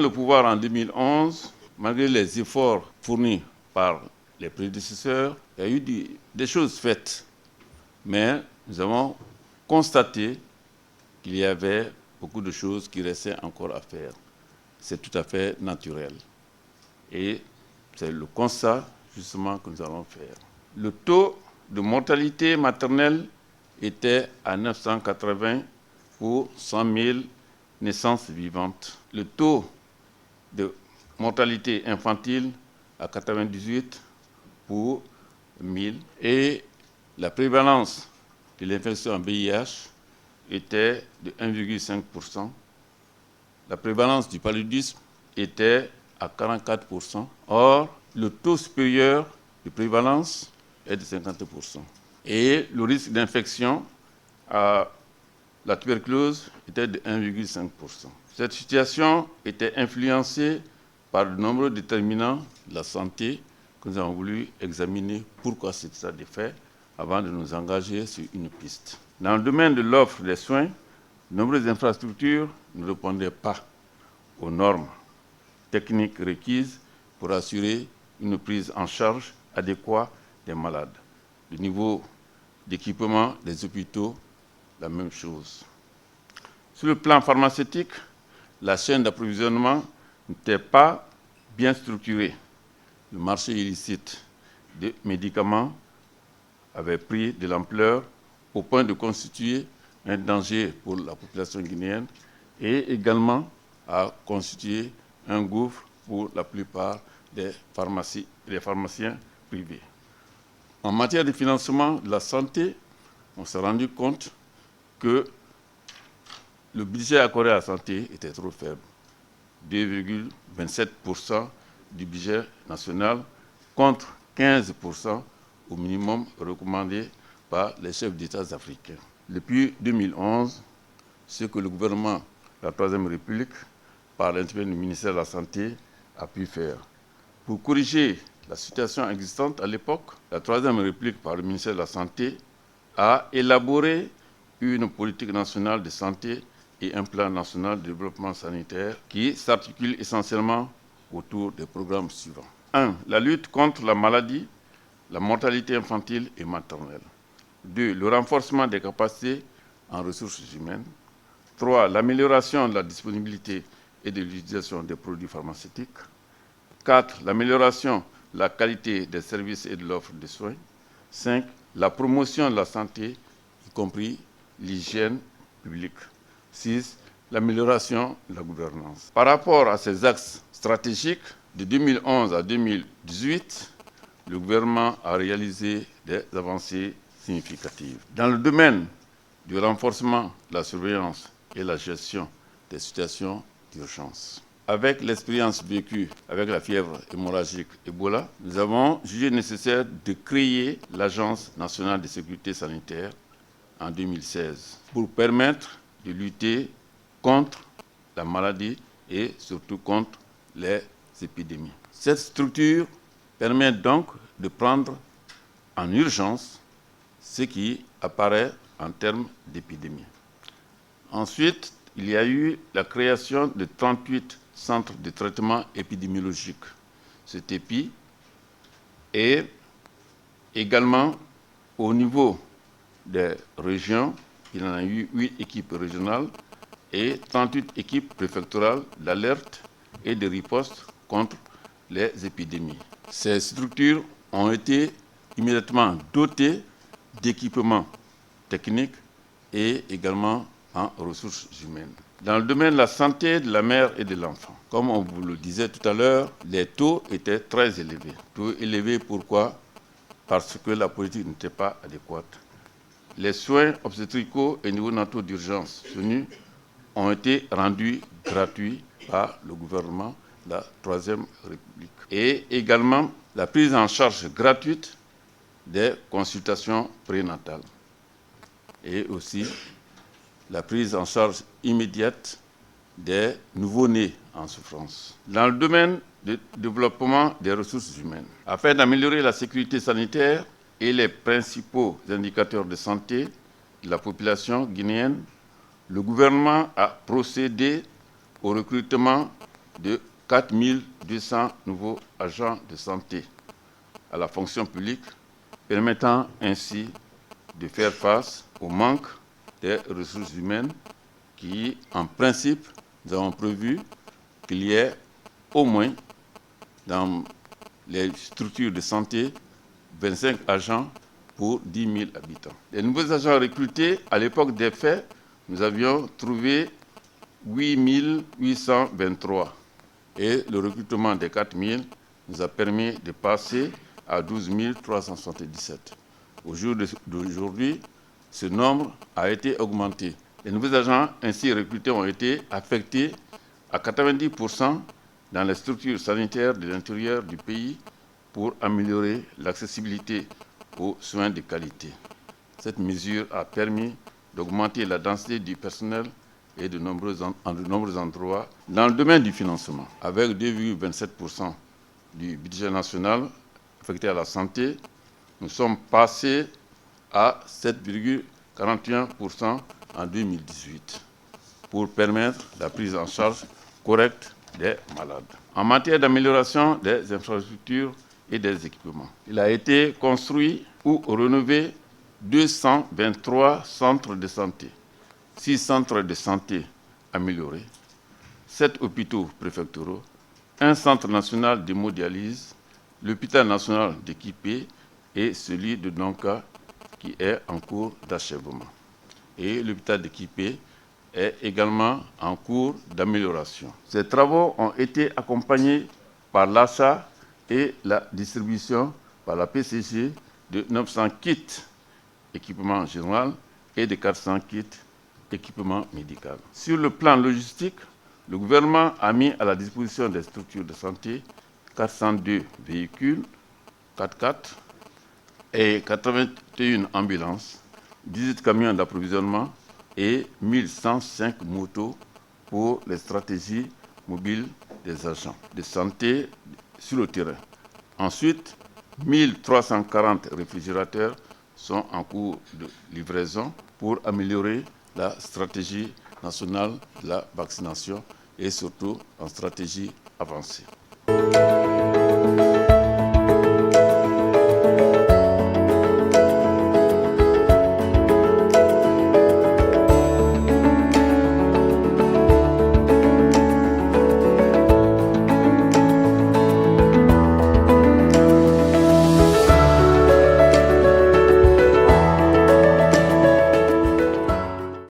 le pouvoir en 2011, malgré les efforts fournis par les prédécesseurs, il y a eu des choses faites. Mais nous avons constaté qu'il y avait beaucoup de choses qui restaient encore à faire. C'est tout à fait naturel. Et c'est le constat, justement, que nous allons faire. Le taux de mortalité maternelle était à 980 pour 100 000 naissances vivantes. Le taux de mortalité infantile à 98 pour 1000. Et la prévalence de l'infection en VIH était de 1,5%. La prévalence du paludisme était à 44%. Or, le taux supérieur de prévalence est de 50%. Et le risque d'infection à la tuberculose était de 1,5%. Cette situation était influencée par de nombreux déterminants de la santé que nous avons voulu examiner pourquoi c'est ça des faits avant de nous engager sur une piste. Dans le domaine de l'offre des soins, de nombreuses infrastructures ne répondaient pas aux normes techniques requises pour assurer une prise en charge adéquate des malades. Le niveau d'équipement des hôpitaux, la même chose. Sur le plan pharmaceutique, la chaîne d'approvisionnement n'était pas bien structurée. Le marché illicite des médicaments avait pris de l'ampleur au point de constituer un danger pour la population guinéenne et également a constitué un gouffre pour la plupart des pharmaciens privés. En matière de financement de la santé, on s'est rendu compte que le budget accordé à la santé était trop faible, 2,27% du budget national contre 15% au minimum recommandé par les chefs d'État africains. Depuis 2011, ce que le gouvernement de la Troisième République, par l'intermédiaire du ministère de la Santé, a pu faire. Pour corriger la situation existante à l'époque, la Troisième République, par le ministère de la Santé, a élaboré une politique nationale de santé et un plan national de développement sanitaire qui s'articule essentiellement autour des programmes suivants. 1. La lutte contre la maladie, la mortalité infantile et maternelle. 2. Le renforcement des capacités en ressources humaines. 3. L'amélioration de la disponibilité et de l'utilisation des produits pharmaceutiques. 4. L'amélioration de la qualité des services et de l'offre de soins. 5. La promotion de la santé, y compris l'hygiène publique. 6. L'amélioration de la gouvernance. Par rapport à ces axes stratégiques, de 2011 à 2018, le gouvernement a réalisé des avancées significatives. Dans le domaine du renforcement de la surveillance et la gestion des situations d'urgence. Avec l'expérience vécue avec la fièvre hémorragique Ebola, nous avons jugé nécessaire de créer l'Agence nationale de sécurité sanitaire en 2016 pour permettre de lutter contre la maladie et surtout contre les épidémies. Cette structure permet donc de prendre en urgence ce qui apparaît en termes d'épidémie. Ensuite, il y a eu la création de 38 centres de traitement épidémiologique, CETEPI, et également au niveau des régions, il y en a eu 8 équipes régionales et 38 équipes préfectorales d'alerte et de riposte contre les épidémies. Ces structures ont été immédiatement dotées d'équipements techniques et également en ressources humaines. Dans le domaine de la santé de la mère et de l'enfant, comme on vous le disait tout à l'heure, les taux étaient très élevés. Taux élevés pourquoi? Parce que la politique n'était pas adéquate. Les soins obstétricaux et néonataux d'urgence venus ont été rendus gratuits par le gouvernement de la Troisième République. Et également la prise en charge gratuite des consultations prénatales. Et aussi la prise en charge immédiate des nouveau-nés en souffrance. Dans le domaine du développement des ressources humaines, afin d'améliorer la sécurité sanitaire et les principaux indicateurs de santé de la population guinéenne, le gouvernement a procédé au recrutement de 4200 nouveaux agents de santé à la fonction publique, permettant ainsi de faire face au manque des ressources humaines qui, en principe, nous avons prévu qu'il y ait au moins dans les structures de santé 25 agents pour 10 000 habitants. Les nouveaux agents recrutés, à l'époque des faits, nous avions trouvé 8 823 et le recrutement des 4 000 nous a permis de passer à 12 377. Au jour d'aujourd'hui, ce nombre a été augmenté. Les nouveaux agents ainsi recrutés ont été affectés à 90% dans les structures sanitaires de l'intérieur du pays pour améliorer l'accessibilité aux soins de qualité. Cette mesure a permis d'augmenter la densité du personnel et en de nombreux endroits dans le domaine du financement. Avec 2,27% du budget national affecté à la santé, nous sommes passés à 7,41% en 2018 pour permettre la prise en charge correcte des malades. En matière d'amélioration des infrastructures et des équipements, il a été construit ou rénové 223 centres de santé, 6 centres de santé améliorés, 7 hôpitaux préfectoraux, un centre national d'hémodialyse, l'hôpital national d'Équipé et celui de Donka qui est en cours d'achèvement. Et l'hôpital d'Équipé est également en cours d'amélioration. Ces travaux ont été accompagnés par l'achat et la distribution par la PCG de 900 kits équipement général et de 400 kits équipement médical. Sur le plan logistique, le gouvernement a mis à la disposition des structures de santé 402 véhicules 4x4 et 81 ambulances, 18 camions d'approvisionnement et 1105 motos pour les stratégies mobiles des agents de santé sur le terrain. Ensuite, 1340 réfrigérateurs sont en cours de livraison pour améliorer la stratégie nationale de la vaccination et surtout en stratégie avancée.